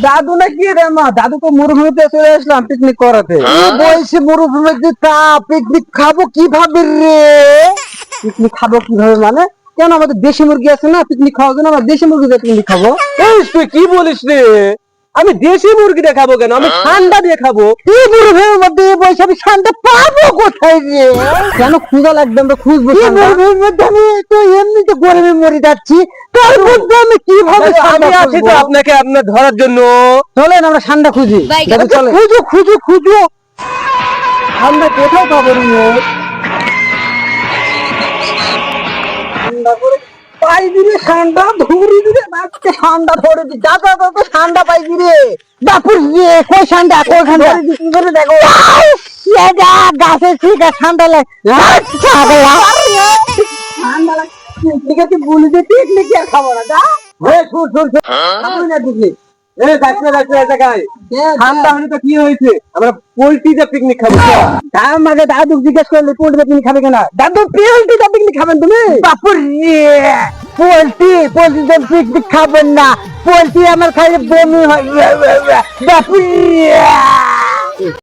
দাদু না কি রে মা, দাদু তো মরুভূমিতে চলে আসলাম পিকনিক করাতে। বলছি মরুভূমিতে তা পিকনিক খাবো কিভাবে রে? পিকনিক খাবো কিভাবে মানে? কেন আমাদের দেশি মুরগি আছে না, পিকনিক খাওয়ার জন্য আমরা দেশি মুরগি দিয়ে পিকনিক খাবো। এই তুই কি বলিস রে? আমি দেশি মুরগি দিয়ে খাবো কেন? আমি ঠান্ডা দিয়ে খাবো। এই মরুভূমির মধ্যে বসে আমি ঠান্ডা পাবো কোথায় রে? কেন খুঁজা লাগবে, আমরা খুঁজবো। এই মরুভূমির মধ্যে আমি তো এমনিতে গরমে মরে যাচ্ছি, তার মধ্যে আমি কিভাবে আমি আছি তো আপনাকে আপনার ধরার জন্য। চলেন আমরা ঠান্ডা খুঁজি। চলেন খুঁজো খুঁজো খুঁজো, ঠান্ডা কোথাও পাবো রে? ঠান্ডা করে পাই দিলে ঠান্ডা ধরি দিলে বাচ্চা ঠান্ডা ধরে দি দাদা দাদা ঠান্ডা পাই দিলে বাপুর রে কই ঠান্ডা কই ঠান্ডা কি করে দেখো সেটা গাছে ঠিক আছে ঠান্ডা লাগে ঠান্ডা লাগে ঠিক আছে বলি যে পিকনিক আর খাবো না যা এই শুন শুন খাবো না পিকনিক। এই ডাক্তার ডাক্তার জায়গায় ঠান্ডা হলে তো কি হয়েছে? আমরা পোল্ট্রিতে পিকনিক খাবো। তার মানে দাদু জিজ্ঞেস করলে পোল্ট্রি পিকনিক খাবে কিনা? দাদু পোল্ট্রিতে পিকনিক খাবেন তুমি? বাপুর রে পোল্ট্রিতে পিকনিক খাবেন না, পোল্ট্রি আমার খাইলে বমি হয় বাপুর রে।